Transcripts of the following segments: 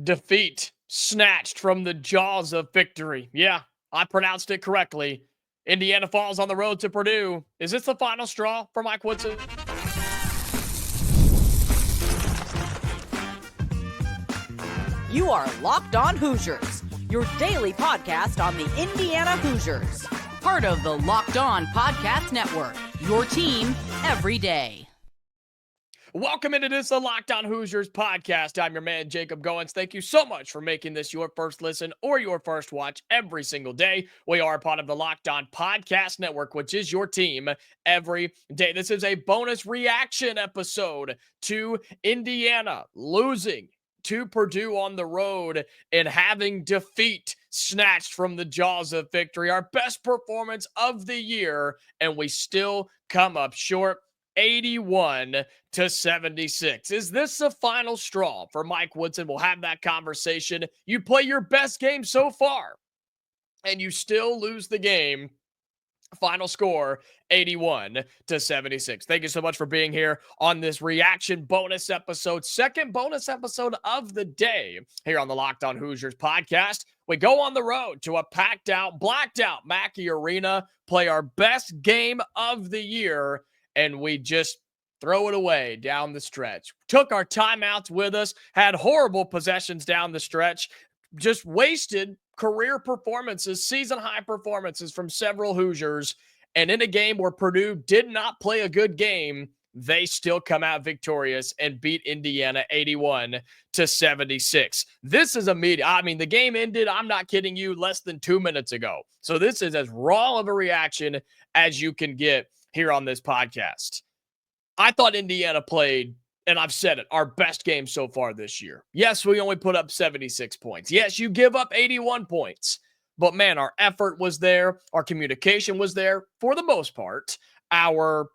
Defeat snatched from the jaws of victory. Yeah, I pronounced it correctly. Indiana falls on the road to Purdue. Is this the final straw for Mike Woodson? You are Locked On Hoosiers, your daily podcast on the Indiana Hoosiers. Part of the Locked On Podcast Network, your team every day. Welcome into this Locked On Hoosiers podcast. I'm your man, Jacob Goins. Thank you so much for making this your first listen or your first watch every single day. We are a part of the Locked On Podcast Network, which is your team every day. This is a bonus reaction episode to Indiana losing to Purdue on the road and having defeat snatched from the jaws of victory. Our best performance of the year, and we still come up short. 81-76. Is this the final straw for Mike Woodson? We'll have that conversation. You play your best game so far, and you still lose the game. Final score, 81-76. Thank you so much for being here on this reaction bonus episode, second bonus episode of the day here on the Locked On Hoosiers podcast. We go on the road to a packed out, blacked out Mackey Arena, play our best game of the year, and we just throw it away down the stretch. Took our timeouts with us, had horrible possessions down the stretch, just wasted career performances, season-high performances from several Hoosiers, and in a game where Purdue did not play a good game, they still come out victorious and beat Indiana 81-76. This is immediate. I mean, the game ended, I'm not kidding you, less than 2 minutes ago. So this is as raw of a reaction as you can get here on this podcast. I thought Indiana played, and I've said it, our best game so far this year. Yes, we only put up 76 points. Yes, you give up 81 points. But man, our effort was there. Our communication was there for the most part. Our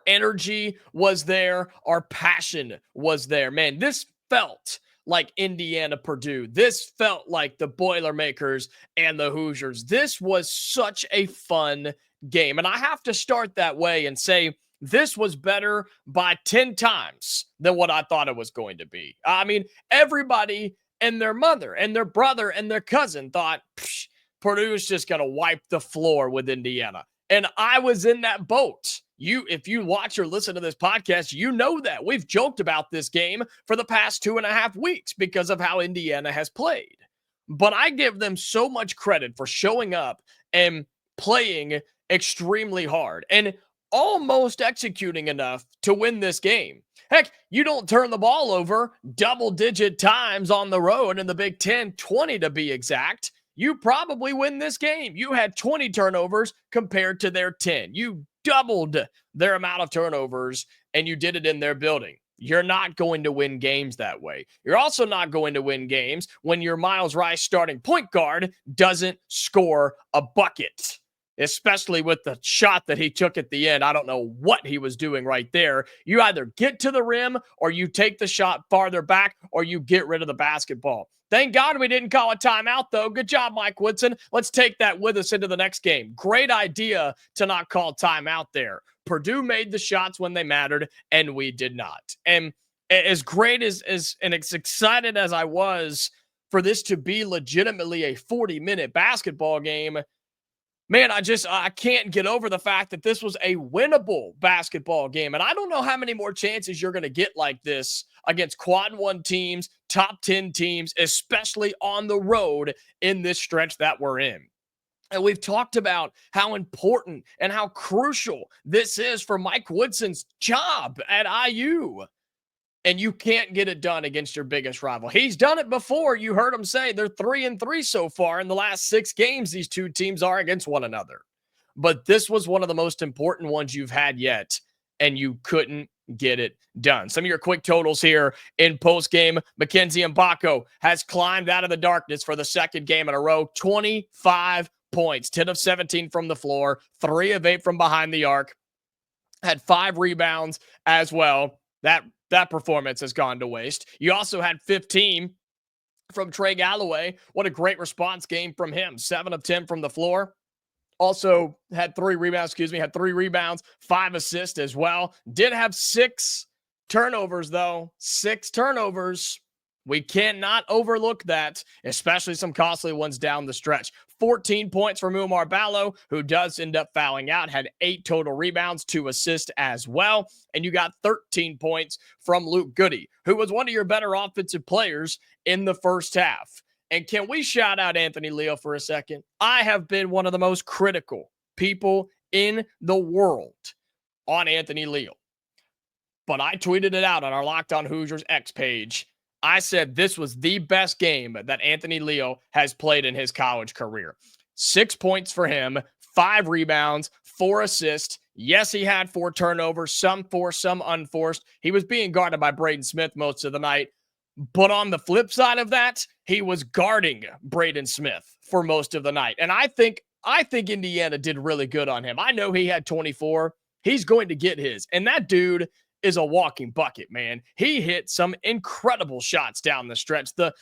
energy was there. Our passion was there. Man, this felt like Indiana Purdue. This felt like the Boilermakers and the Hoosiers. This was such a fun game. And I have to start that way and say this was better by 10 times than what I thought it was going to be. I mean, everybody and their mother and their brother and their cousin thought Purdue's just going to wipe the floor with Indiana. And I was in that boat. If you watch or listen to this podcast, you know that. We've joked about this game for the past 2.5 weeks because of how Indiana has played. But I give them so much credit for showing up and playing extremely hard and almost executing enough to win this game. Heck, you don't turn the ball over double-digit times on the road in the Big Ten, 20 to be exact. You probably win this game. You had 20 turnovers compared to their 10. You doubled their amount of turnovers, and you did it in their building. You're not going to win games that way. You're also not going to win games when your Miles Rice starting point guard doesn't score a bucket, especially with the shot that he took at the end. I don't know what he was doing right there. You either get to the rim or you take the shot farther back or you get rid of the basketball. Thank God we didn't call a timeout, though. Good job, Mike Woodson. Let's take that with us into the next game. Great idea to not call timeout there. Purdue made the shots when they mattered, and we did not. And as great as and as excited as I was for this to be legitimately a 40-minute basketball game, man, I can't get over the fact that this was a winnable basketball game. And I don't know how many more chances you're going to get like this against quad one teams, top 10 teams, especially on the road in this stretch that we're in. And we've talked about how important and how crucial this is for Mike Woodson's job at IU. And you can't get it done against your biggest rival. He's done it before. You heard him say they're 3-3 so far in the last 6 games these two teams are against one another. But this was one of the most important ones you've had yet, and you couldn't get it done. Some of your quick totals here in postgame. Mackenzie Mgbako has climbed out of the darkness for the second game in a row. 25 points, 10 of 17 from the floor, 3 of 8 from behind the arc. Had 5 rebounds as well. That performance has gone to waste. You also had 15 from Trey Galloway. What a great response game from him. 7 of 10 from the floor. Also had 3 rebounds, 5 assists as well. Did have 6 turnovers, though. 6 turnovers. We cannot overlook that, especially some costly ones down the stretch. 14 points from Oumar Ballo, who does end up fouling out, had 8 total rebounds, 2 assists as well. And you got 13 points from Luke Goody, who was one of your better offensive players in the first half. And can we shout out Anthony Leal for a second? I have been one of the most critical people in the world on Anthony Leal. But I tweeted it out on our Locked On Hoosiers X page. I said this was the best game that Anthony Leal has played in his college career. 6 points for him, 5 rebounds, 4 assists. Yes, he had 4 turnovers, some forced, some unforced. He was being guarded by Braden Smith most of the night. But on the flip side of that, he was guarding Braden Smith for most of the night. And I think Indiana did really good on him. I know he had 24. He's going to get his. And that dude is a walking bucket, man. He hit some incredible shots down the stretch. The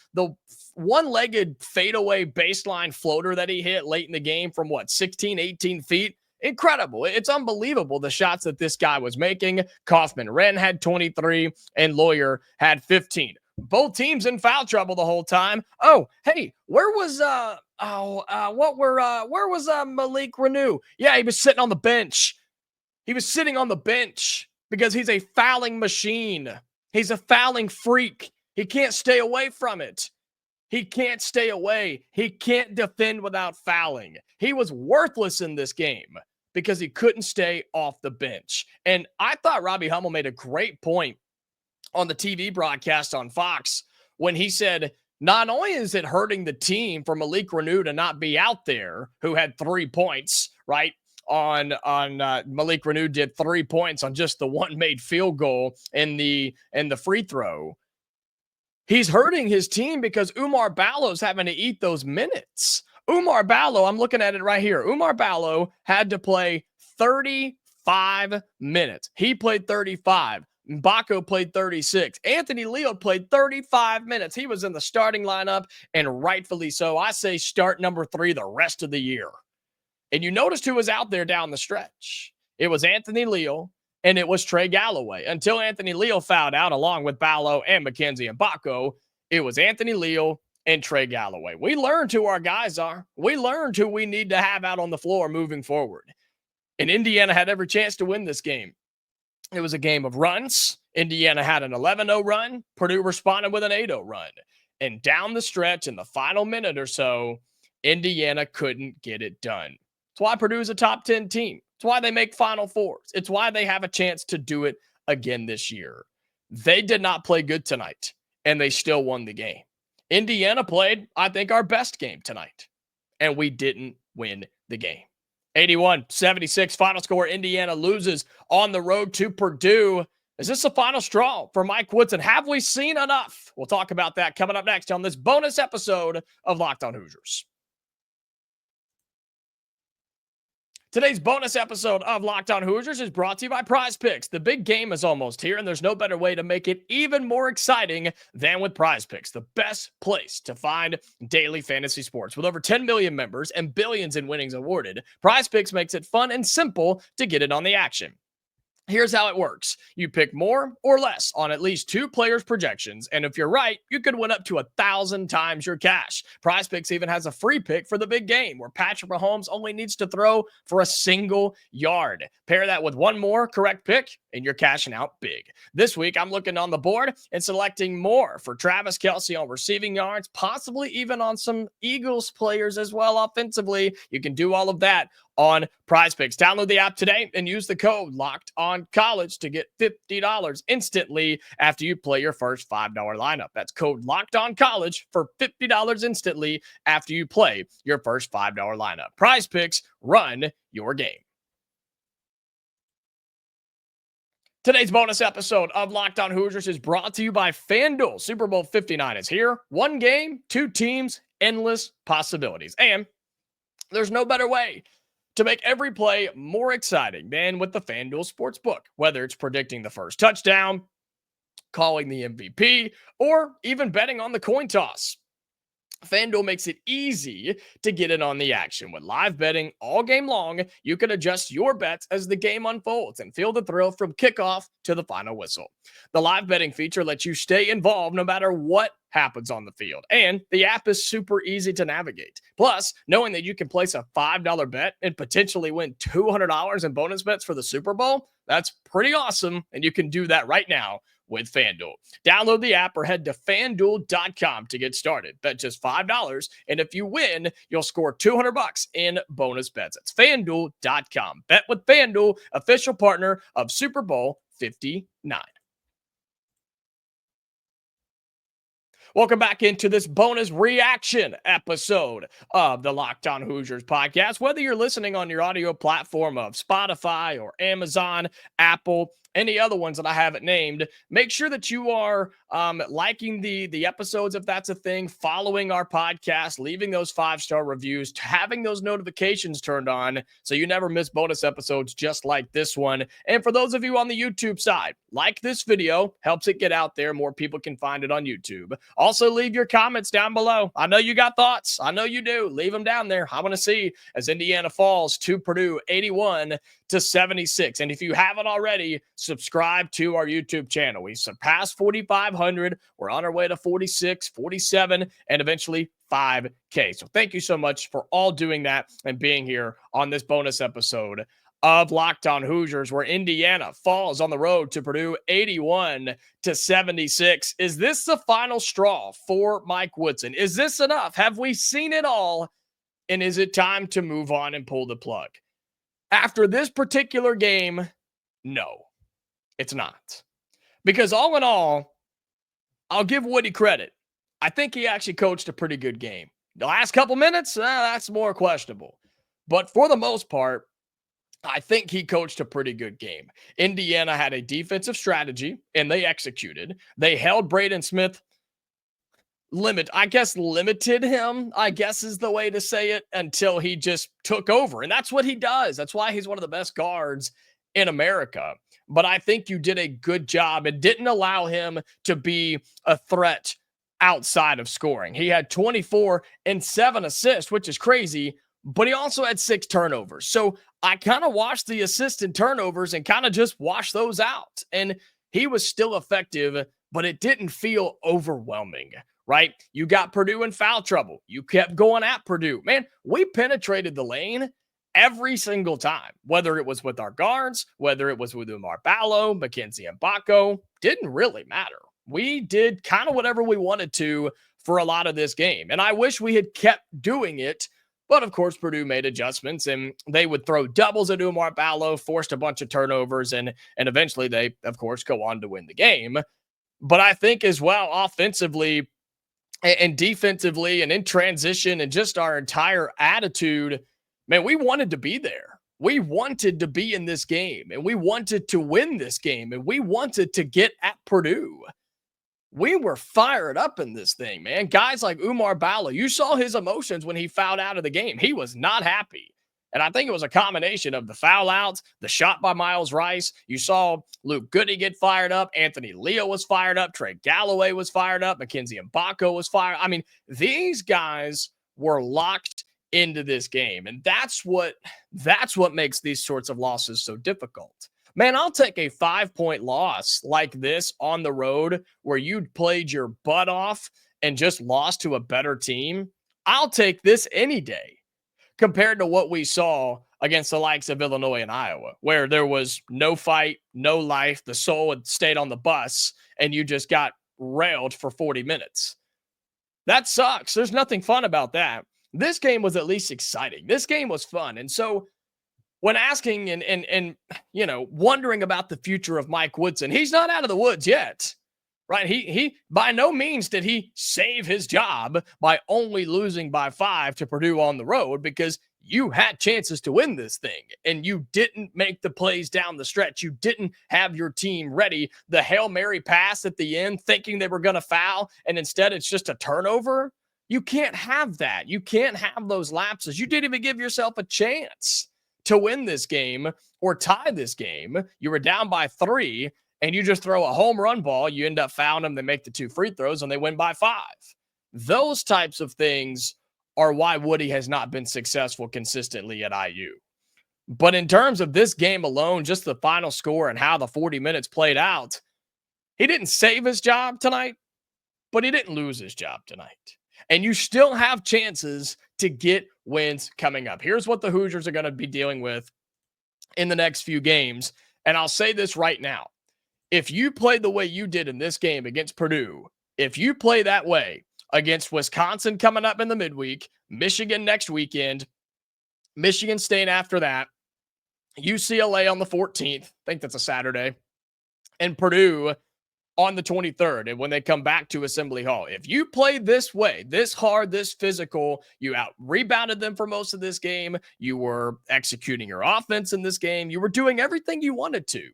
one-legged fadeaway baseline floater that he hit late in the game from 16, 18 feet. Incredible. It's unbelievable the shots that this guy was making. Kaufman-Wren had 23 and Lawyer had 15. Both teams in foul trouble the whole time. Oh, hey, where was Malik Reneau? Yeah, he was sitting on the bench. He was sitting on the bench because he's a fouling machine. He's a fouling freak. He can't stay away from it. He can't stay away. He can't defend without fouling. He was worthless in this game because he couldn't stay off the bench. And I thought Robbie Hummel made a great point on the TV broadcast on Fox when he said, not only is it hurting the team for Malik Reneau to not be out there, who had 3 points, right? Malik Reneau did 3 points on just the one made field goal in the free throw. He's hurting his team because Oumar Ballo's having to eat those minutes. Oumar Ballo, I'm looking at it right here. Oumar Ballo had to play 35 minutes. He played 35. Mgbako played 36. Anthony Leal played 35 minutes. He was in the starting lineup, and rightfully so. I say start number 3 the rest of the year. And you noticed who was out there down the stretch. It was Anthony Leal, and it was Trey Galloway. Until Anthony Leal fouled out along with Ballo and Mackenzie and Mgbako, it was Anthony Leal and Trey Galloway. We learned who our guys are. We learned who we need to have out on the floor moving forward. And Indiana had every chance to win this game. It was a game of runs. Indiana had an 11-0 run. Purdue responded with an 8-0 run. And down the stretch in the final minute or so, Indiana couldn't get it done. It's why Purdue is a top 10 team. It's why they make Final Fours. It's why they have a chance to do it again this year. They did not play good tonight, and they still won the game. Indiana played, I think, our best game tonight, and we didn't win the game. 81-76 final score. Indiana loses on the road to Purdue. Is this the final straw for Mike Woodson? Have we seen enough? We'll talk about that coming up next on this bonus episode of Locked On Hoosiers. Today's bonus episode of Locked On Hoosiers is brought to you by Prize Picks. The big game is almost here, and there's no better way to make it even more exciting than with Prize Picks, the best place to find daily fantasy sports. With over 10 million members and billions in winnings awarded, Prize Picks makes it fun and simple to get in on the action. Here's how it works. You pick more or less on at least 2 players' projections, and if you're right, you could win up to 1,000 times your cash. Prize Picks even has a free pick for the big game, where Patrick Mahomes only needs to throw for a single yard. Pair that with one more correct pick, and you're cashing out big. This week, I'm looking on the board and selecting more for Travis Kelce on receiving yards, possibly even on some Eagles players as well offensively. You can do all of that on Prize Picks. Download the app today and use the code LOCKEDONCollege to get $50 instantly after you play your first $5 lineup. That's code LOCKEDONCollege for $50 instantly after you play your first $5 lineup. Prize Picks, run your game. Today's bonus episode of Locked On Hoosiers is brought to you by FanDuel. Super Bowl 59 is here. 1 game, 2 teams, endless possibilities. And there's no better way to make every play more exciting than with the FanDuel Sportsbook. Whether it's predicting the first touchdown, calling the MVP, or even betting on the coin toss, FanDuel makes it easy to get in on the action. With live betting all game long, you can adjust your bets as the game unfolds and feel the thrill from kickoff to the final whistle. The live betting feature lets you stay involved no matter what happens on the field. And the app is super easy to navigate. Plus, knowing that you can place a $5 bet and potentially win $200 in bonus bets for the Super Bowl, that's pretty awesome. And you can do that right now with FanDuel. Download the app or head to FanDuel.com to get started. Bet just $5, and if you win, you'll score $200 in bonus bets. That's FanDuel.com. Bet with FanDuel, official partner of Super Bowl 59. Welcome back into this bonus reaction episode of the Locked On Hoosiers podcast. Whether you're listening on your audio platform of Spotify or Amazon, Apple, any other ones that I haven't named, make sure that you are liking the episodes if that's a thing, following our podcast, leaving those 5-star reviews, having those notifications turned on so you never miss bonus episodes just like this one. And for those of you on the YouTube side, like this video, helps it get out there. More people can find it on YouTube. Also, leave your comments down below. I know you got thoughts. I know you do. Leave them down there. I want to see as Indiana falls to Purdue 81-76. And if you haven't already, subscribe to our YouTube channel. We surpassed 4,500. We're on our way to 46, 47, and eventually 5K. So thank you so much for all doing that and being here on this bonus episode of Locked On Hoosiers, where Indiana falls on the road to Purdue 81-76. Is this the final straw for Mike Woodson? Is this enough? Have we seen it all? And is it time to move on and pull the plug? After this particular game, no, it's not. Because all in all, I'll give Woody credit. I think he actually coached a pretty good game. The last couple minutes, that's more questionable. But for the most part, I think he coached a pretty good game. Indiana had a defensive strategy, and they executed. They held Braden Smith limited him, I guess is the way to say it, until he just took over. And that's what he does. That's why he's one of the best guards in America. But I think you did a good job and didn't allow him to be a threat outside of scoring. He had 24 and 7 assists, which is crazy, but he also had 6 turnovers. So I kind of watched the assist and turnovers and kind of just washed those out. And he was still effective, but it didn't feel overwhelming, right? You got Purdue in foul trouble. You kept going at Purdue. Man, we penetrated the lane every single time, whether it was with our guards, whether it was with Oumar Ballo, Mackenzie, and Mgbako, didn't really matter. We did kind of whatever we wanted to for a lot of this game. And I wish we had kept doing it. But of course, Purdue made adjustments, and they would throw doubles at Oumar Ballo, forced a bunch of turnovers, and eventually they, of course, go on to win the game. But I think as well, offensively and defensively and in transition and just our entire attitude, man, we wanted to be there. We wanted to be in this game, and we wanted to win this game, and we wanted to get at Purdue. We were fired up in this thing, man. Guys like Oumar Ballo, you saw his emotions when he fouled out of the game. He was not happy. And I think it was a combination of the foul outs, the shot by Miles Rice. You saw Luke Goody get fired up. Anthony Leal was fired up. Trey Galloway was fired up. Mackenzie Mgbako was fired. I mean, these guys were locked into this game. And that's what makes these sorts of losses so difficult. Man, I'll take a 5-point loss like this on the road where you played your butt off and just lost to a better team. I'll take this any day compared to what we saw against the likes of Illinois and Iowa, where there was no fight, no life. The soul had stayed on the bus and you just got railed for 40 minutes. That sucks. There's nothing fun about that. This game was at least exciting. This game was fun. And so when asking and wondering about the future of Mike Woodson, he's not out of the woods yet, right? He by no means did he save his job by only losing by 5 to Purdue on the road, because you had chances to win this thing and you didn't make the plays down the stretch. You didn't have your team ready. The Hail Mary pass at the end, thinking they were going to foul, and instead it's just a turnover. You can't have that. You can't have those lapses. You didn't even give yourself a chance to win this game or tie this game. You were down by 3 and you just throw a home run ball. You end up fouling them. They make the 2 free throws and they win by 5. Those types of things are why Woody has not been successful consistently at IU. But in terms of this game alone, just the final score and how the 40 minutes played out, he didn't save his job tonight, but he didn't lose his job tonight. And you still have chances to get wins coming up. Here's what the Hoosiers are going to be dealing with in the next few games. And I'll say this right now. If you play the way you did in this game against Purdue, if you play that way against Wisconsin coming up in the midweek, Michigan next weekend, Michigan State after that, UCLA on the 14th, I think that's a Saturday, and Purdue on the 23rd, and when they come back to Assembly Hall. If you play this way, this hard, this physical, you out-rebounded them for most of this game, you were executing your offense in this game, you were doing everything you wanted to.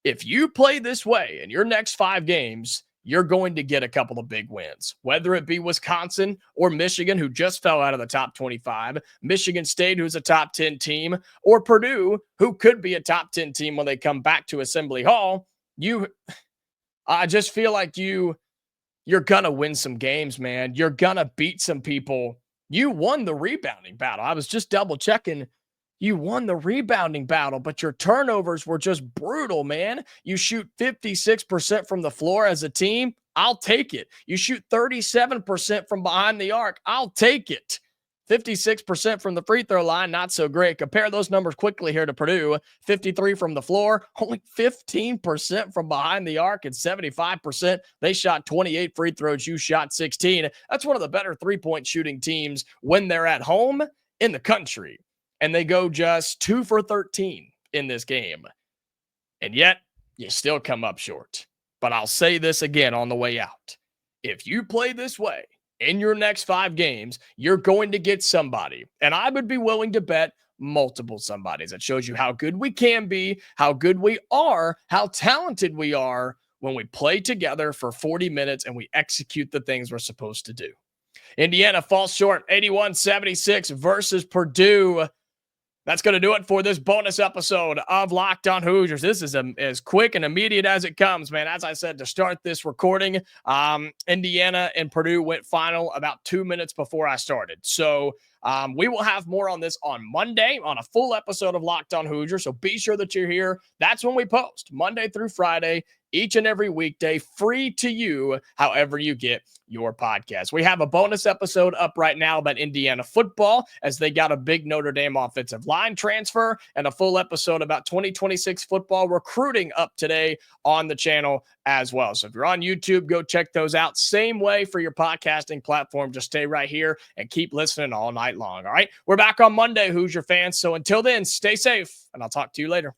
If you play this way in your next 5 games, you're going to get a couple of big wins, whether it be Wisconsin or Michigan, who just fell out of the top 25, Michigan State, who's a top 10 team, or Purdue, who could be a top 10 team when they come back to Assembly Hall. I just feel like you're going to win some games, man. You're going to beat some people. You won the rebounding battle. I was just double checking. You won the rebounding battle, but your turnovers were just brutal, man. You shoot 56% from the floor as a team. I'll take it. You shoot 37% from behind the arc. I'll take it. 56% from the free throw line, not so great. Compare those numbers quickly here to Purdue. 53 from the floor, only 15% from behind the arc, and 75%. They shot 28 free throws. You shot 16. That's one of the better three-point shooting teams when they're at home in the country. And they go just 2 for 13 in this game. And yet, you still come up short. But I'll say this again on the way out. If you play this way in your next 5 games, you're going to get somebody. And I would be willing to bet multiple somebodies. That shows you how good we can be, how good we are, how talented we are when we play together for 40 minutes and we execute the things we're supposed to do. Indiana falls short, 81-76 versus Purdue. That's going to do it for this bonus episode of Locked On Hoosiers. This is as quick and immediate as it comes, man. As I said, to start this recording, Indiana and Purdue went final about 2 minutes before I started. So we will have more on this on Monday on a full episode of Locked On Hoosiers. So be sure that you're here. That's when we post Monday through Friday, each and every weekday, free to you, however you get your podcast. We have a bonus episode up right now about Indiana football as they got a big Notre Dame offensive line transfer, and a full episode about 2026 football recruiting up today on the channel as well. So if you're on YouTube, go check those out. Same way for your podcasting platform. Just stay right here and keep listening all night long. All right. We're back on Monday, Hoosier fans. So until then, stay safe, and I'll talk to you later.